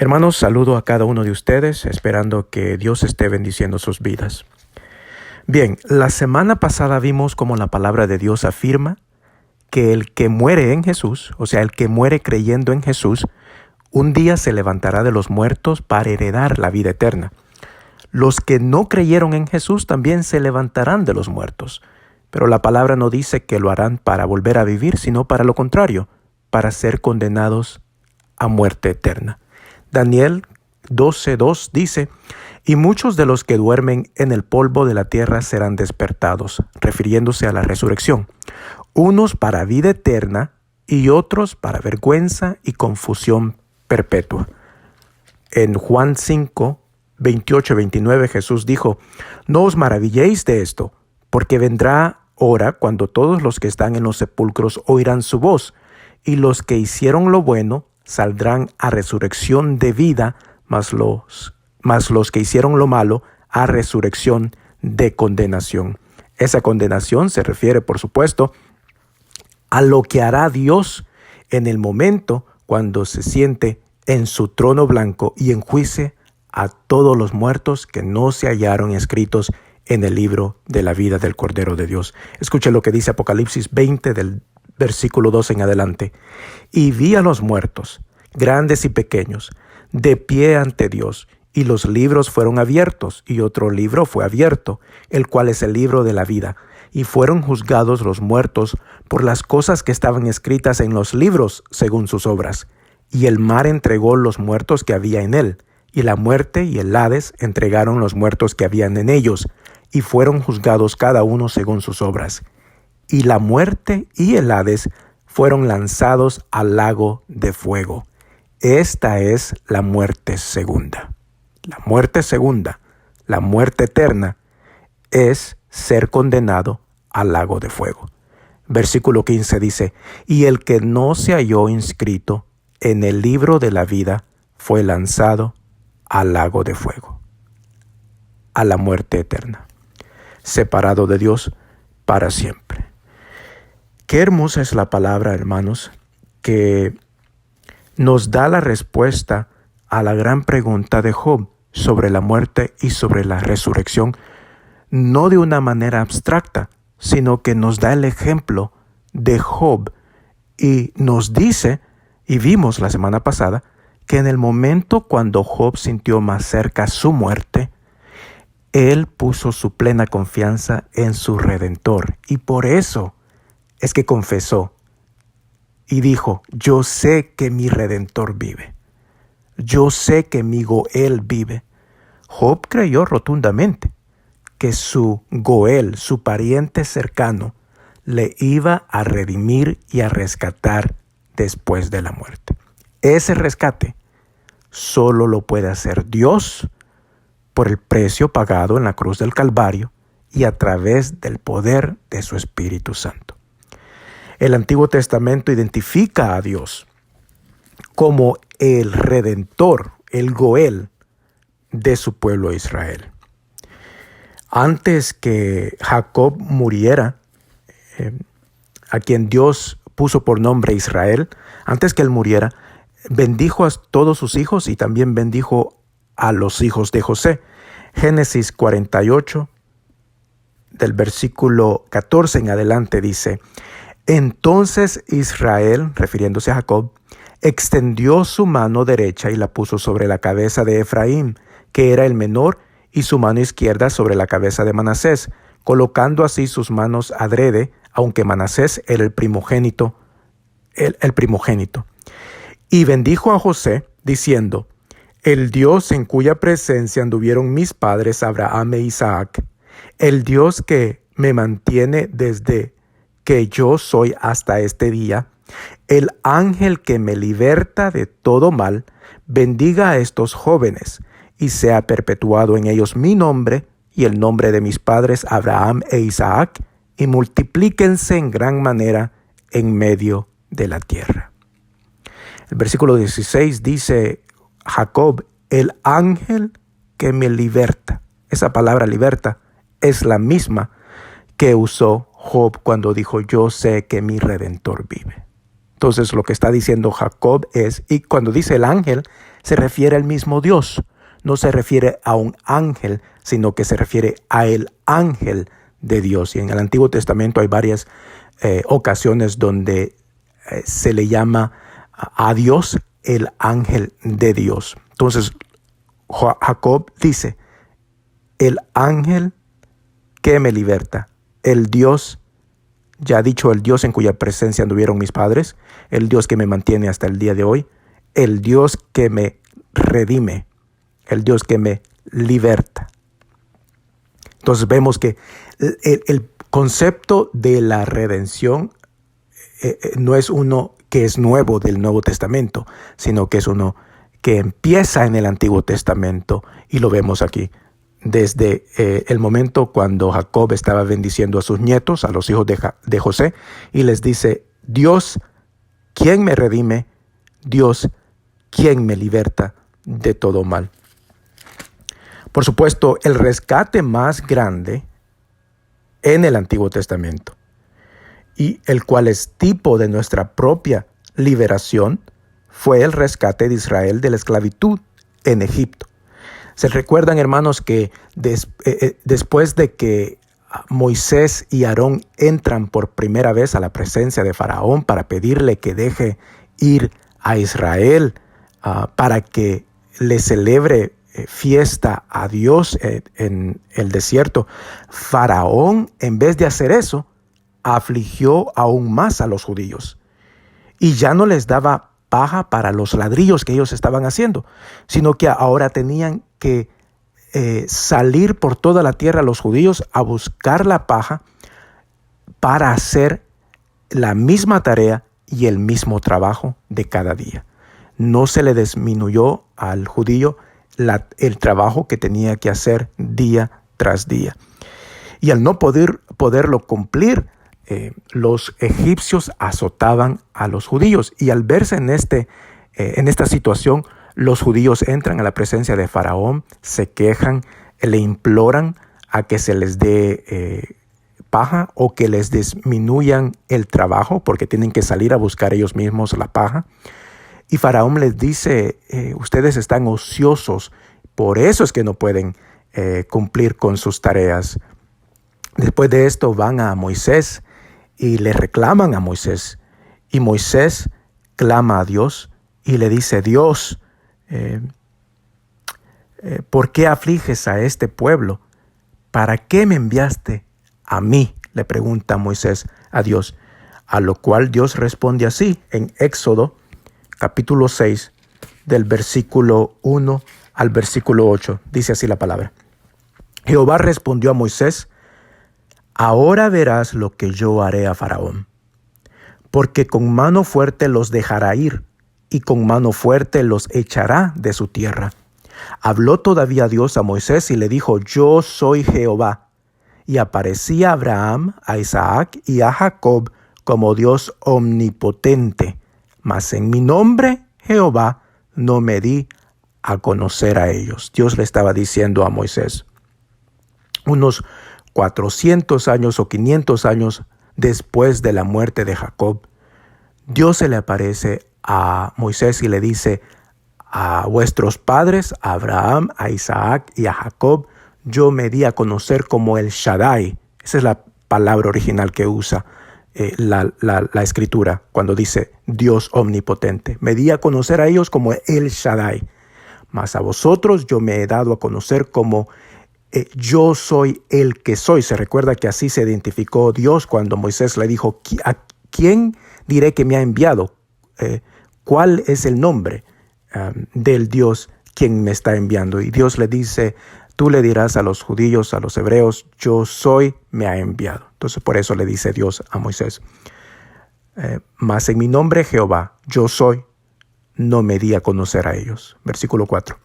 Hermanos, saludo a cada uno de ustedes, esperando que Dios esté bendiciendo sus vidas. Bien, la semana pasada vimos cómo la palabra de Dios afirma que el que muere en Jesús, o sea, el que muere creyendo en Jesús, un día se levantará de los muertos para heredar la vida eterna. Los que no creyeron en Jesús también se levantarán de los muertos, pero la palabra no dice que lo harán para volver a vivir, sino para lo contrario, para ser condenados a muerte eterna. Daniel 12:2 dice, y muchos de los que duermen en el polvo de la tierra serán despertados, refiriéndose a la resurrección, unos para vida eterna y otros para vergüenza y confusión perpetua. En Juan 5:28-29 Jesús dijo, no os maravilléis de esto, porque vendrá hora cuando todos los que están en los sepulcros oirán su voz, y los que hicieron lo bueno saldrán a resurrección de vida, mas los que hicieron lo malo a resurrección de condenación. Esa condenación se refiere, por supuesto, a lo que hará Dios en el momento cuando se siente en su trono blanco y enjuicie a todos los muertos que no se hallaron escritos en el libro de la vida del Cordero de Dios. Escuche lo que dice Apocalipsis 20 del versículo 2 en adelante. Y vi a los muertos, grandes y pequeños, de pie ante Dios, y los libros fueron abiertos, y otro libro fue abierto, el cual es el libro de la vida. Y fueron juzgados los muertos por las cosas que estaban escritas en los libros según sus obras. Y el mar entregó los muertos que había en él, y la muerte y el Hades entregaron los muertos que habían en ellos, y fueron juzgados cada uno según sus obras. Y la muerte y el Hades fueron lanzados al lago de fuego. Esta es la muerte segunda. La muerte segunda, la muerte eterna, es ser condenado al lago de fuego. Versículo 15 dice, y el que no se halló inscrito en el libro de la vida fue lanzado al lago de fuego, a la muerte eterna, separado de Dios para siempre. Qué hermosa es la palabra, hermanos, que nos da la respuesta a la gran pregunta de Job sobre la muerte y sobre la resurrección, no de una manera abstracta, sino que nos da el ejemplo de Job y nos dice, y vimos la semana pasada, que en el momento cuando Job sintió más cerca su muerte, él puso su plena confianza en su Redentor, y por eso es que confesó y dijo, yo sé que mi Redentor vive. Yo sé que mi Goel vive. Job creyó rotundamente que su Goel, su pariente cercano, le iba a redimir y a rescatar después de la muerte. Ese rescate solo lo puede hacer Dios por el precio pagado en la cruz del Calvario y a través del poder de su Espíritu Santo. El Antiguo Testamento identifica a Dios como el Redentor, el Goel de su pueblo Israel. Antes que Jacob muriera, a quien Dios puso por nombre Israel, antes que él muriera, bendijo a todos sus hijos y también bendijo a los hijos de José. Génesis 48, del versículo 14 en adelante dice, entonces Israel, refiriéndose a Jacob, extendió su mano derecha y la puso sobre la cabeza de Efraín, que era el menor, y su mano izquierda sobre la cabeza de Manasés, colocando así sus manos adrede, aunque Manasés era el primogénito. Y bendijo a José, diciendo, el Dios en cuya presencia anduvieron mis padres Abraham e Isaac, el Dios que me mantiene desde que yo soy hasta este día, el ángel que me liberta de todo mal, bendiga a estos jóvenes, y sea perpetuado en ellos mi nombre y el nombre de mis padres Abraham e Isaac, y multiplíquense en gran manera en medio de la tierra. El versículo 16 dice, Jacob, el ángel que me liberta. Esa palabra liberta es la misma que usó Job cuando dijo, yo sé que mi Redentor vive. Entonces lo que está diciendo Jacob es, y cuando dice el ángel, se refiere al mismo Dios. No se refiere a un ángel, sino que se refiere a el ángel de Dios. Y en el Antiguo Testamento hay varias ocasiones donde se le llama a Dios el ángel de Dios. Entonces, Jacob dice, el ángel que me liberta, el Dios, ya ha dicho, el Dios en cuya presencia anduvieron mis padres, el Dios que me mantiene hasta el día de hoy, el Dios que me redime, el Dios que me liberta. Entonces vemos que el concepto de la redención no es uno que es nuevo del Nuevo Testamento, sino que es uno que empieza en el Antiguo Testamento y lo vemos aquí. Desde el momento cuando Jacob estaba bendiciendo a sus nietos, a los hijos de José, y les dice, Dios, ¿quién me redime? Dios, ¿quién me liberta de todo mal? Por supuesto, el rescate más grande en el Antiguo Testamento, y el cual es tipo de nuestra propia liberación, fue el rescate de Israel de la esclavitud en Egipto. Se recuerdan, hermanos, que después de que Moisés y Aarón entran por primera vez a la presencia de Faraón para pedirle que deje ir a Israel para que le celebre fiesta a Dios en el desierto, Faraón, en vez de hacer eso, afligió aún más a los judíos y ya no les daba paja para los ladrillos que ellos estaban haciendo, sino que ahora tenían que salir por toda la tierra los judíos a buscar la paja para hacer la misma tarea y el mismo trabajo de cada día. No se le disminuyó al judío el trabajo que tenía que hacer día tras día. Y al no poderlo cumplir, los egipcios azotaban a los judíos. Y al verse en esta situación, los judíos entran a la presencia de Faraón, se quejan, le imploran a que se les dé paja o que les disminuyan el trabajo porque tienen que salir a buscar ellos mismos la paja. Y Faraón les dice, ustedes están ociosos, por eso es que no pueden cumplir con sus tareas. Después de esto van a Moisés y le reclaman a Moisés. Y Moisés clama a Dios y le dice, Dios, ¿por qué afliges a este pueblo? ¿Para qué me enviaste a mí? Le pregunta Moisés a Dios. A lo cual Dios responde así en Éxodo capítulo 6, del versículo 1 al versículo 8. Dice así la palabra. Jehová respondió a Moisés, ahora verás lo que yo haré a Faraón, porque con mano fuerte los dejará ir, y con mano fuerte los echará de su tierra. Habló todavía Dios a Moisés y le dijo, yo soy Jehová. Y aparecía a Abraham, a Isaac y a Jacob como Dios omnipotente. Mas en mi nombre, Jehová, no me di a conocer a ellos. Dios le estaba diciendo a Moisés. Unos 400 años o 500 años después de la muerte de Jacob, Dios se le aparece a Moisés y le dice, a vuestros padres, a Abraham, a Isaac y a Jacob, yo me di a conocer como el Shaddai. Esa es la palabra original que usa la escritura cuando dice Dios omnipotente. Me di a conocer a ellos como el Shaddai. Mas a vosotros yo me he dado a conocer como yo soy el que soy. Se recuerda que así se identificó Dios cuando Moisés le dijo, ¿a quién diré que me ha enviado? ¿Cuál es el nombre del Dios quien me está enviando? Y Dios le dice, tú le dirás a los judíos, a los hebreos, yo soy, me ha enviado. Entonces por eso le dice Dios a Moisés, mas en mi nombre Jehová, yo soy, no me di a conocer a ellos. Versículo 4.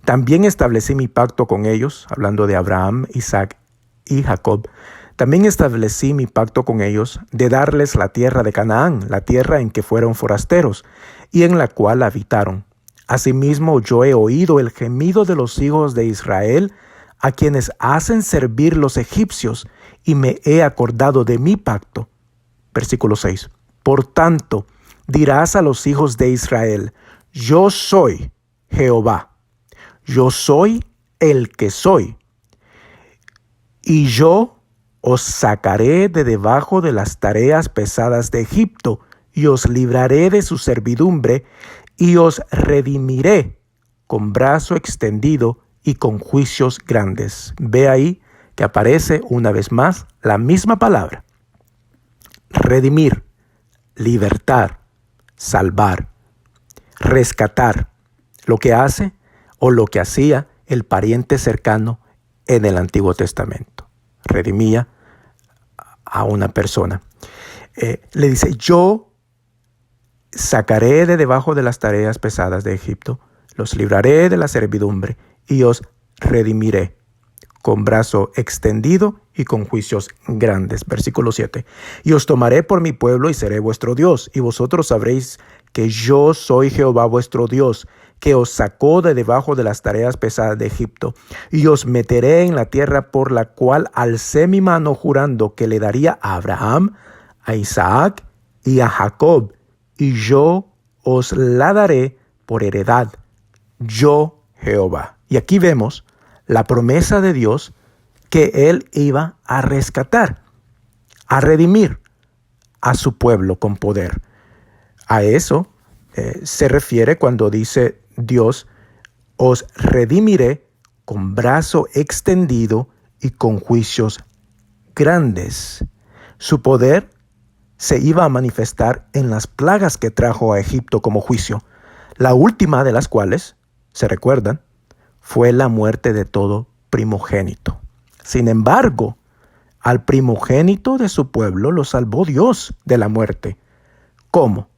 También establecí mi pacto con ellos, hablando de Abraham, Isaac y Jacob. También establecí mi pacto con ellos de darles la tierra de Canaán, la tierra en que fueron forasteros y en la cual habitaron. Asimismo, yo he oído el gemido de los hijos de Israel, a quienes hacen servir los egipcios, y me he acordado de mi pacto. Versículo 6. Por tanto, dirás a los hijos de Israel, yo soy Jehová. Yo soy el que soy. Y yo os sacaré de debajo de las tareas pesadas de Egipto, y os libraré de su servidumbre, y os redimiré con brazo extendido y con juicios grandes. Ve ahí que aparece una vez más la misma palabra. Redimir, libertar, salvar, rescatar. Lo que hace o lo que hacía el pariente cercano en el Antiguo Testamento. Redimía a una persona. Le dice, yo sacaré de debajo de las tareas pesadas de Egipto, los libraré de la servidumbre y os redimiré con brazo extendido y con juicios grandes. Versículo 7. Y os tomaré por mi pueblo y seré vuestro Dios, y vosotros sabréis que yo soy Jehová vuestro Dios, que os sacó de debajo de las tareas pesadas de Egipto, y os meteré en la tierra por la cual alcé mi mano jurando que le daría a Abraham, a Isaac y a Jacob, y yo os la daré por heredad, yo Jehová. Y aquí vemos la promesa de Dios que Él iba a rescatar, a redimir a su pueblo con poder. A eso se refiere cuando dice Dios, os redimiré con brazo extendido y con juicios grandes. Su poder se iba a manifestar en las plagas que trajo a Egipto como juicio, la última de las cuales, se recuerdan, fue la muerte de todo primogénito. Sin embargo, al primogénito de su pueblo lo salvó Dios de la muerte. ¿Cómo?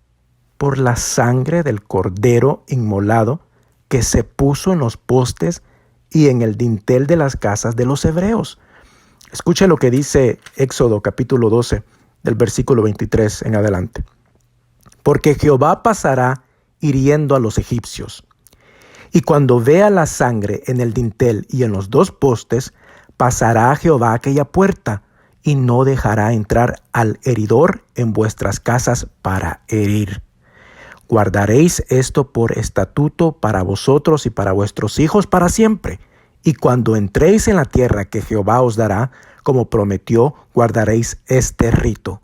Por la sangre del cordero inmolado que se puso en los postes y en el dintel de las casas de los hebreos. Escuche lo que dice Éxodo capítulo 12, del versículo 23 en adelante. Porque Jehová pasará hiriendo a los egipcios, y cuando vea la sangre en el dintel y en los dos postes, pasará Jehová aquella puerta, y no dejará entrar al heridor en vuestras casas para herir. Guardaréis esto por estatuto para vosotros y para vuestros hijos para siempre. Y cuando entréis en la tierra que Jehová os dará, como prometió, guardaréis este rito.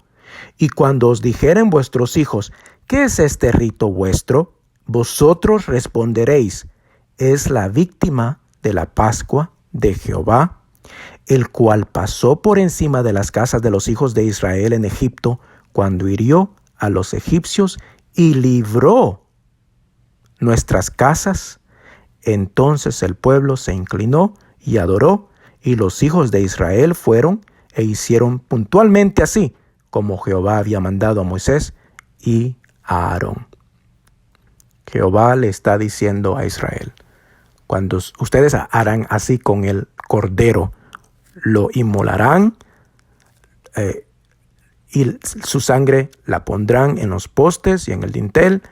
Y cuando os dijeren vuestros hijos, ¿qué es este rito vuestro? Vosotros responderéis, es la víctima de la Pascua de Jehová, el cual pasó por encima de las casas de los hijos de Israel en Egipto, cuando hirió a los egipcios y libró nuestras casas. Entonces el pueblo se inclinó y adoró, y los hijos de Israel fueron e hicieron puntualmente así, como Jehová había mandado a Moisés y a Aarón. Jehová le está diciendo a Israel, cuando ustedes harán así con el cordero, lo inmolarán y su sangre la pondrán en los postes y en el dintel,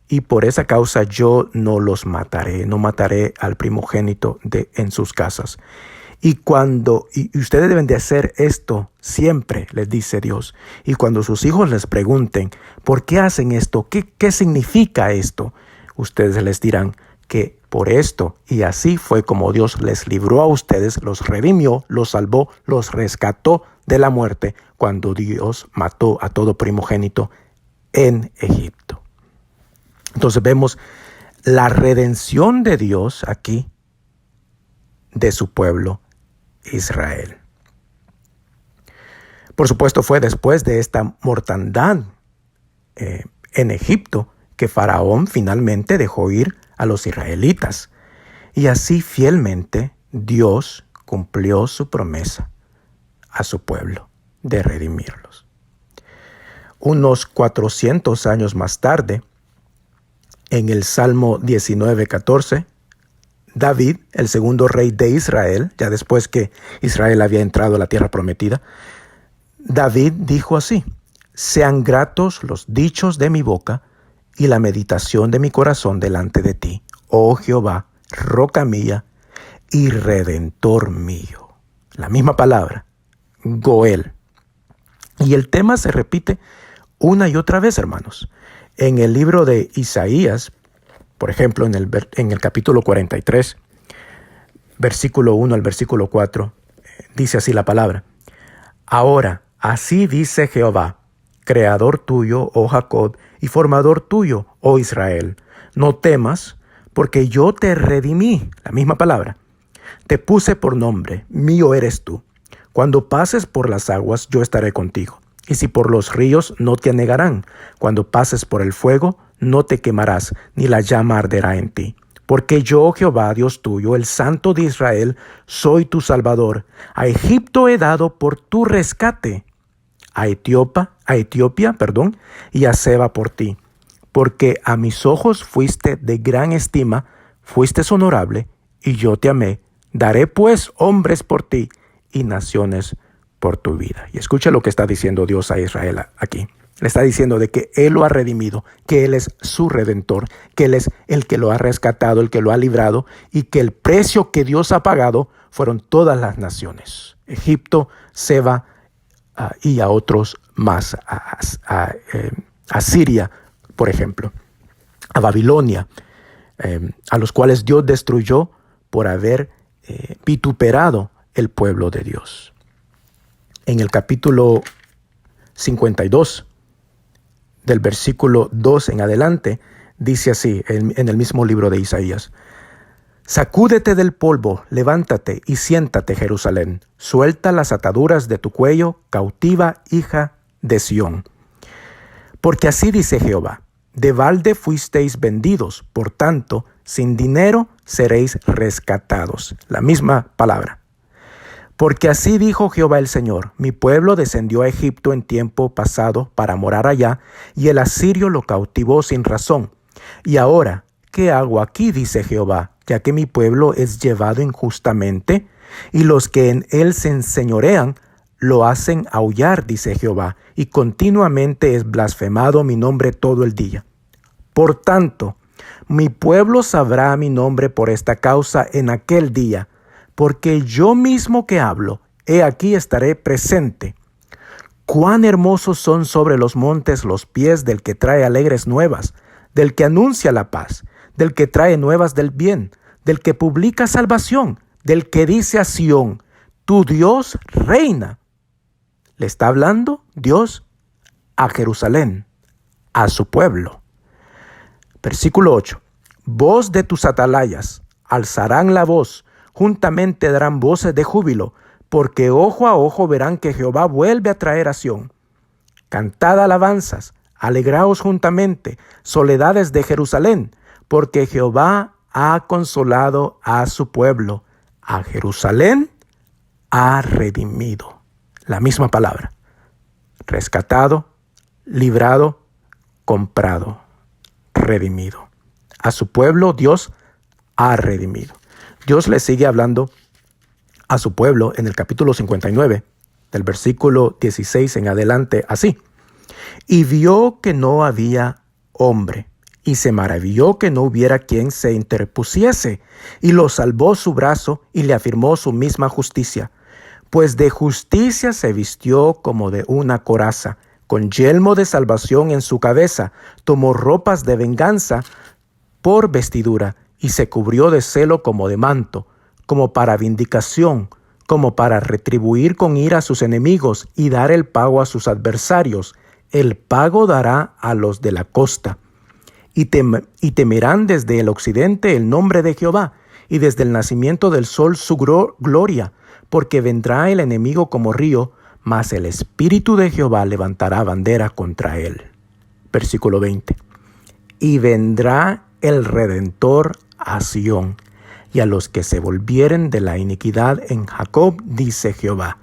y por esa causa yo no los mataré, no mataré al primogénito en sus casas. Y ustedes deben de hacer esto siempre, les dice Dios. Y cuando sus hijos les pregunten, ¿por qué hacen esto? ¿Qué significa esto? Ustedes les dirán que por esto y así fue como Dios les libró a ustedes, los redimió, los salvó, los rescató de la muerte cuando Dios mató a todo primogénito en Egipto. Entonces vemos la redención de Dios aquí de su pueblo Israel. Por supuesto, fue después de esta mortandad en Egipto que Faraón finalmente dejó ir a los israelitas. Y así fielmente Dios cumplió su promesa a su pueblo de redimirlos. Unos 400 años más tarde, en el Salmo 19:14, David, el segundo rey de Israel, ya después que Israel había entrado a la tierra prometida, David dijo así: sean gratos los dichos de mi boca y la meditación de mi corazón delante de ti, oh Jehová, roca mía y redentor mío. La misma palabra, Goel. Y el tema se repite una y otra vez, hermanos. En el libro de Isaías, Por ejemplo, en el capítulo 43, versículo 1 al versículo 4, dice así la palabra. Ahora, así dice Jehová, creador tuyo, oh Jacob, y formador tuyo, oh Israel. No temas, porque yo te redimí, la misma palabra. Te puse por nombre, mío eres tú. Cuando pases por las aguas, yo estaré contigo. Y si por los ríos, no te anegarán. Cuando pases por el fuego, no te quemarás, ni la llama arderá en ti. Porque yo, Jehová, Dios tuyo, el Santo de Israel, soy tu Salvador. A Egipto he dado por tu rescate, a Etiopía, y a Seba por ti. Porque a mis ojos fuiste de gran estima, fuiste honorable, y yo te amé. Daré pues hombres por ti y naciones por tu vida. Y escucha lo que está diciendo Dios a Israel aquí. Le está diciendo de que Él lo ha redimido, que Él es su redentor, que Él es el que lo ha rescatado, el que lo ha librado, y que el precio que Dios ha pagado fueron todas las naciones. Egipto, Seba y a otros más, a Siria, por ejemplo, a Babilonia, a los cuales Dios destruyó por haber vituperado el pueblo de Dios. En el capítulo 52, del versículo 2 en adelante, dice así, en el mismo libro de Isaías. Sacúdete del polvo, levántate y siéntate, Jerusalén. Suelta las ataduras de tu cuello, cautiva hija de Sión. Porque así dice Jehová, de balde fuisteis vendidos, por tanto, sin dinero seréis rescatados. La misma palabra. Porque así dijo Jehová el Señor, mi pueblo descendió a Egipto en tiempo pasado para morar allá, y el asirio lo cautivó sin razón. Y ahora, ¿qué hago aquí? Dice Jehová, ya que mi pueblo es llevado injustamente, y los que en él se enseñorean lo hacen aullar, dice Jehová, y continuamente es blasfemado mi nombre todo el día. Por tanto, mi pueblo sabrá mi nombre por esta causa en aquel día, porque yo mismo que hablo, he aquí estaré presente. Cuán hermosos son sobre los montes los pies del que trae alegres nuevas, del que anuncia la paz, del que trae nuevas del bien, del que publica salvación, del que dice a Sión, tu Dios reina. Le está hablando Dios a Jerusalén, a su pueblo. Versículo 8. Voz de tus atalayas, alzarán la voz, juntamente darán voces de júbilo, porque ojo a ojo verán que Jehová vuelve a traer a Sión. Cantad alabanzas, alegraos juntamente, soledades de Jerusalén, porque Jehová ha consolado a su pueblo, a Jerusalén ha redimido. La misma palabra. Rescatado, librado, comprado, redimido. A su pueblo Dios ha redimido. Dios le sigue hablando a su pueblo en el capítulo 59, del versículo 16 en adelante, así. Y vio que no había hombre, y se maravilló que no hubiera quien se interpusiese, y lo salvó su brazo, y le afirmó su misma justicia. Pues de justicia se vistió como de una coraza, con yelmo de salvación en su cabeza, tomó ropas de venganza por vestidura, y se cubrió de celo como de manto, como para vindicación, como para retribuir con ira a sus enemigos y dar el pago a sus adversarios. El pago dará a los de la costa. Y temerán desde el occidente el nombre de Jehová, y desde el nacimiento del sol su gloria, porque vendrá el enemigo como río, mas el Espíritu de Jehová levantará bandera contra él. Versículo 20. Y vendrá el Redentor a Sión, y a los que se volvieren de la iniquidad en Jacob, dice Jehová.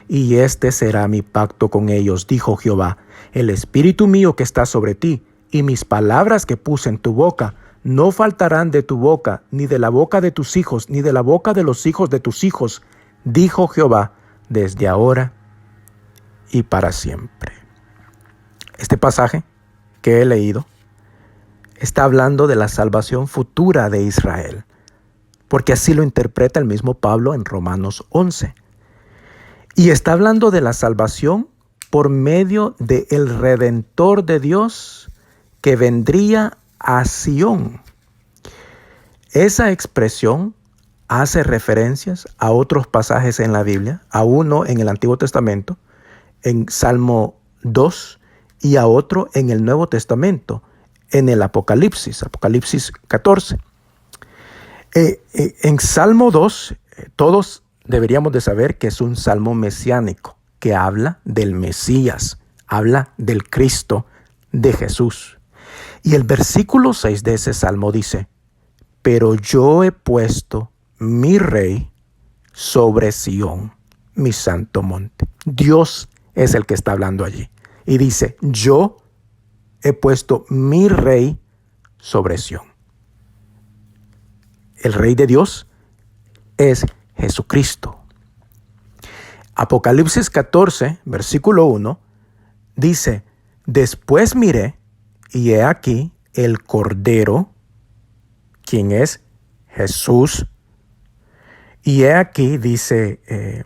Y este será mi pacto con ellos, dijo Jehová, el Espíritu mío que está sobre ti, y mis palabras que puse en tu boca, no faltarán de tu boca, ni de la boca de tus hijos, ni de la boca de los hijos de tus hijos, dijo Jehová, desde ahora y para siempre. Este pasaje que he leído está hablando de la salvación futura de Israel, porque así lo interpreta el mismo Pablo en Romanos 11. Y está hablando de la salvación por medio del Redentor de Dios que vendría a Sión. Esa expresión hace referencias a otros pasajes en la Biblia, a uno en el Antiguo Testamento, en Salmo 2, y a otro en el Nuevo Testamento, en el Apocalipsis 14. En Salmo 2, todos deberíamos de saber que es un salmo mesiánico, que habla del Mesías, habla del Cristo, de Jesús. Y el versículo 6 de ese salmo dice: pero yo he puesto mi rey sobre Sión, mi santo monte. Dios es el que está hablando allí. Y dice: yo he puesto mi rey sobre Sión. El rey de Dios es Jesucristo. Apocalipsis 14, versículo 1, dice: después miré, y he aquí el Cordero, quien es Jesús. Y he aquí, dice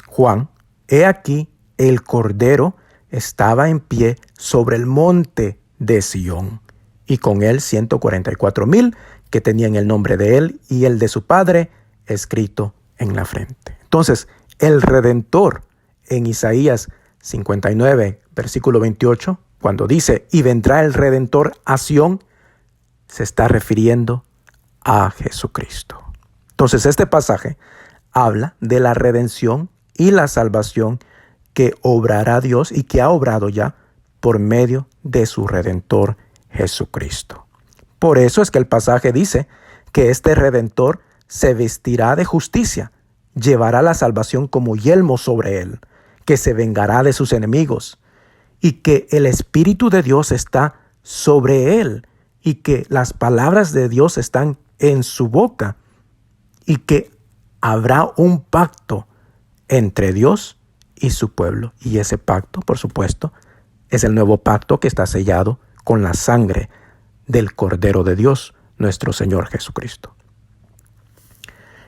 Juan, he aquí el Cordero estaba en pie sobre el monte de Sión, y con él 144,000 que tenían el nombre de él y el de su Padre escrito en la frente. Entonces, el Redentor en Isaías 59, versículo 28, cuando dice: y vendrá el Redentor a Sión, se está refiriendo a Jesucristo. Entonces, este pasaje habla de la redención y la salvación que obrará Dios y que ha obrado ya por medio de su Redentor Jesucristo. Por eso es que el pasaje dice que este Redentor se vestirá de justicia, llevará la salvación como yelmo sobre él, que se vengará de sus enemigos, y que el Espíritu de Dios está sobre él, y que las palabras de Dios están en su boca, y que habrá un pacto entre Dios y su pueblo. Y ese pacto, por supuesto, es el nuevo pacto que está sellado con la sangre del Cordero de Dios, nuestro Señor Jesucristo.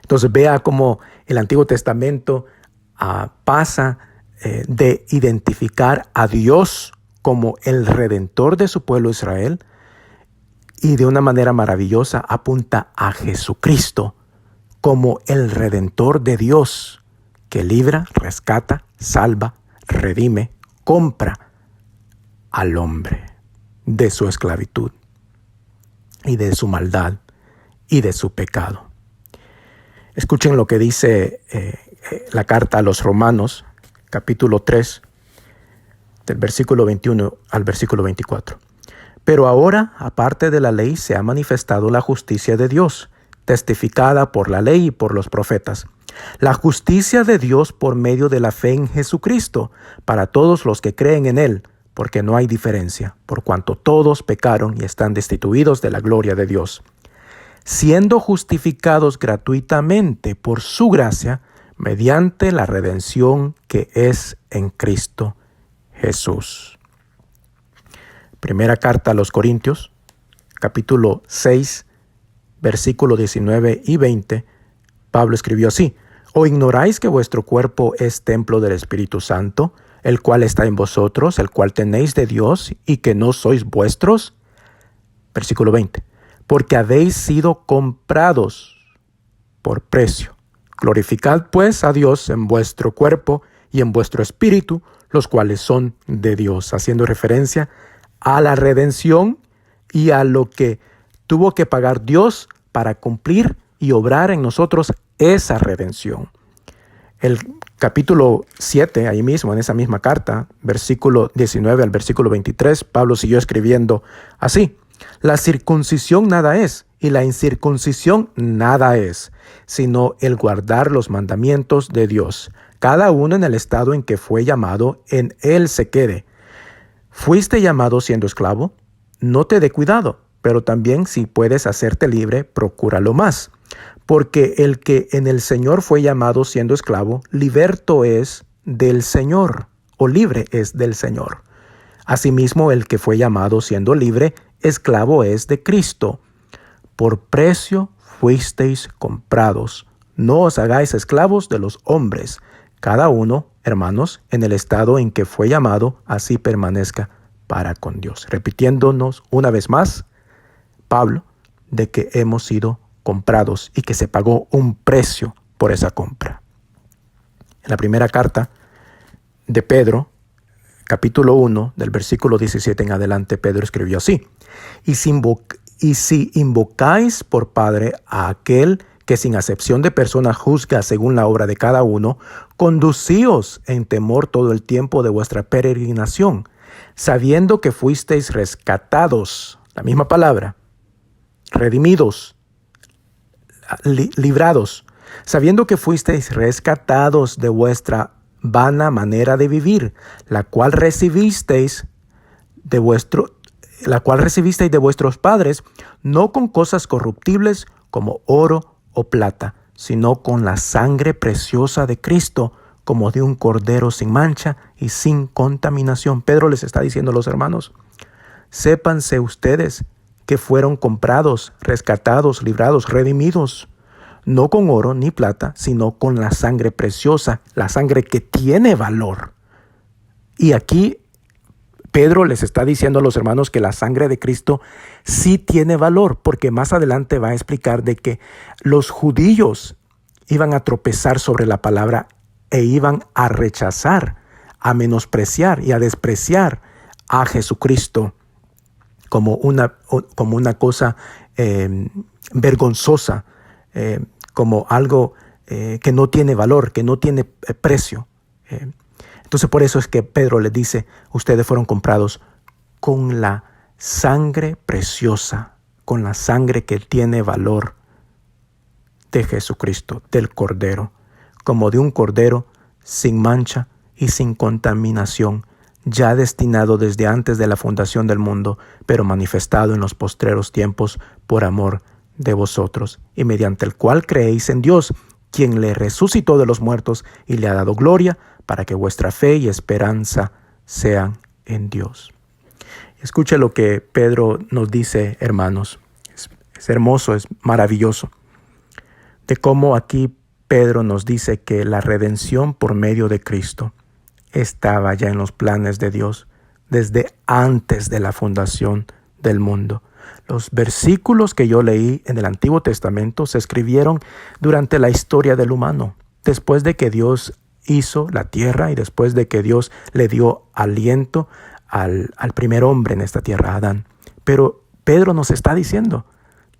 Entonces vea cómo el Antiguo Testamento pasa de identificar a Dios como el Redentor de su pueblo Israel, y de una manera maravillosa apunta a Jesucristo como el Redentor de Dios, que libra, rescata, salva, redime, compra al hombre de su esclavitud y de su maldad y de su pecado. Escuchen lo que dice la carta a los Romanos, capítulo 3, del versículo 21 al versículo 24. Pero ahora, aparte de la ley, se ha manifestado la justicia de Dios, testificada por la ley y por los profetas. La justicia de Dios por medio de la fe en Jesucristo, para todos los que creen en Él, porque no hay diferencia, por cuanto todos pecaron y están destituidos de la gloria de Dios, siendo justificados gratuitamente por su gracia, mediante la redención que es en Cristo Jesús. Primera carta a los Corintios, capítulo 6, versículo 19 y 20, Pablo escribió así: ¿O ignoráis que vuestro cuerpo es templo del Espíritu Santo, el cual está en vosotros, el cual tenéis de Dios, y que no sois vuestros? Versículo 20, porque habéis sido comprados por precio. Glorificad pues a Dios en vuestro cuerpo y en vuestro espíritu, los cuales son de Dios, haciendo referencia a la redención y a lo que tuvo que pagar Dios para cumplir y obrar en nosotros esa redención. El capítulo 7, ahí mismo, en esa misma carta, versículo 19 al versículo 23, Pablo siguió escribiendo así: la circuncisión nada es, y la incircuncisión nada es, sino el guardar los mandamientos de Dios, cada uno en el estado en que fue llamado, en él se quede. ¿Fuiste llamado siendo esclavo? No te dé cuidado, pero también si puedes hacerte libre, procúralo más. Porque el que en el Señor fue llamado siendo esclavo, liberto es del Señor, o libre es del Señor. Asimismo, el que fue llamado siendo libre, esclavo es de Cristo. Por precio fuisteis comprados. No os hagáis esclavos de los hombres. Cada uno, hermanos, en el estado en que fue llamado, así permanezca para con Dios. Repitiéndonos una vez más, Pablo, de que hemos sido comprados y que se pagó un precio por esa compra. En la primera carta de Pedro, capítulo 1, del versículo 17 en adelante, Pedro escribió así: Y si invocáis por Padre a aquel que sin acepción de personas juzga según la obra de cada uno, conducíos en temor todo el tiempo de vuestra peregrinación, sabiendo que fuisteis rescatados, la misma palabra, redimidos, librados, sabiendo que fuisteis rescatados de vuestra vana manera de vivir, la cual recibisteis de vuestros padres, no con cosas corruptibles como oro o plata, sino con la sangre preciosa de Cristo, como de un cordero sin mancha y sin contaminación. Pedro les está diciendo a los hermanos: sépanse ustedes que fueron comprados, rescatados, librados, redimidos, no con oro ni plata, sino con la sangre preciosa, la sangre que tiene valor. Y aquí Pedro les está diciendo a los hermanos que la sangre de Cristo sí tiene valor, porque más adelante va a explicar de que los judíos iban a tropezar sobre la palabra e iban a rechazar, a menospreciar y a despreciar a Jesucristo como una cosa vergonzosa, como algo que no tiene valor, que no tiene precio. Entonces por eso es que Pedro les dice: ustedes fueron comprados con la sangre preciosa, con la sangre que tiene valor de Jesucristo, del Cordero, como de un Cordero sin mancha y sin contaminación, ya destinado desde antes de la fundación del mundo, pero manifestado en los postreros tiempos por amor de vosotros, y mediante el cual creéis en Dios, quien le resucitó de los muertos y le ha dado gloria, para que vuestra fe y esperanza sean en Dios. Escuche lo que Pedro nos dice, hermanos. Es hermoso, es maravilloso, de cómo aquí Pedro nos dice que la redención por medio de Cristo estaba ya en los planes de Dios desde antes de la fundación del mundo. Los versículos que yo leí en el Antiguo Testamento se escribieron durante la historia del humano, después de que Dios hizo la tierra y después de que Dios le dio aliento al primer hombre en esta tierra, Adán. Pero Pedro nos está diciendo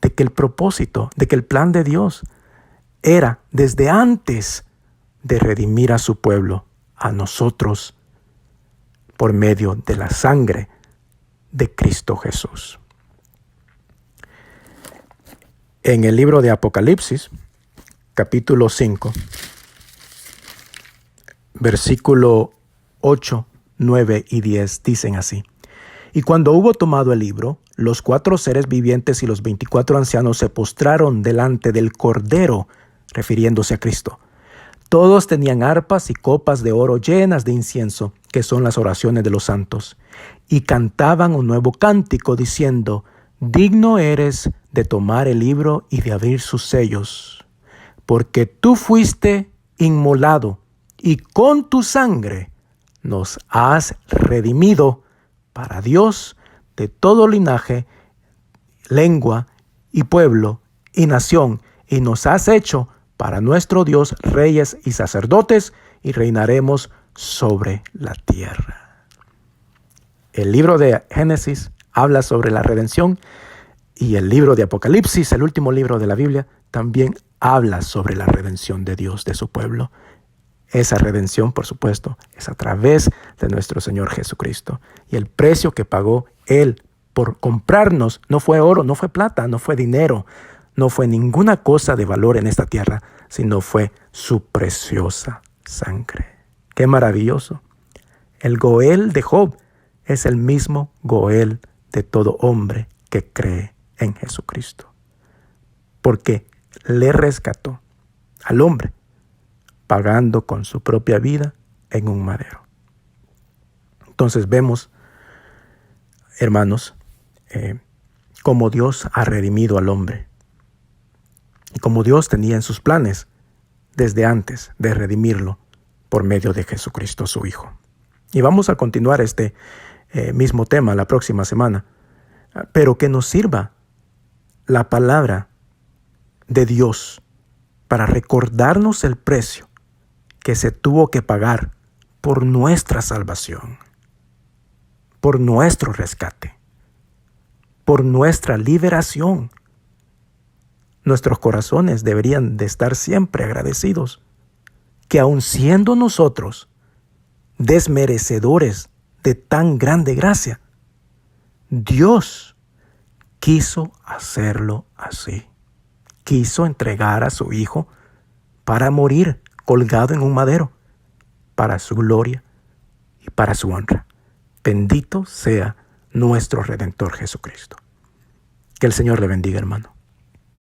de que el propósito, de que el plan de Dios era desde antes de redimir a su pueblo, a nosotros, por medio de la sangre de Cristo Jesús. En el libro de Apocalipsis, capítulo 5, versículo 8, 9 y 10 dicen así: Y cuando hubo tomado el libro, los 4 seres vivientes y los 24 ancianos se postraron delante del Cordero, refiriéndose a Cristo. Todos tenían arpas y copas de oro llenas de incienso, que son las oraciones de los santos, y cantaban un nuevo cántico diciendo: Digno eres de tomar el libro y de abrir sus sellos, porque tú fuiste inmolado y con tu sangre nos has redimido para Dios de todo linaje, lengua y pueblo y nación, y nos has hecho para nuestro Dios reyes y sacerdotes, y reinaremos sobre la tierra. El libro de Génesis habla sobre la redención, y el libro de Apocalipsis, el último libro de la Biblia, también habla sobre la redención de Dios, de su pueblo. Esa redención, por supuesto, es a través de nuestro Señor Jesucristo. Y el precio que pagó Él por comprarnos no fue oro, no fue plata, no fue dinero, no fue ninguna cosa de valor en esta tierra, sino fue su preciosa sangre. ¡Qué maravilloso! El Goel de Job es el mismo Goel de todo hombre que cree en Jesucristo, porque le rescató al hombre pagando con su propia vida en un madero. Entonces vemos, hermanos, cómo Dios ha redimido al hombre y cómo Dios tenía en sus planes desde antes de redimirlo por medio de Jesucristo, su Hijo. Y vamos a continuar este mismo tema la próxima semana, pero que nos sirva la palabra de Dios para recordarnos el precio que se tuvo que pagar por nuestra salvación, por nuestro rescate, por nuestra liberación. Nuestros corazones deberían de estar siempre agradecidos que aun siendo nosotros desmerecedores de tan grande gracia, Dios quiso hacerlo así. Quiso entregar a su Hijo para morir colgado en un madero, para su gloria y para su honra. Bendito sea nuestro Redentor Jesucristo. Que el Señor le bendiga, hermano.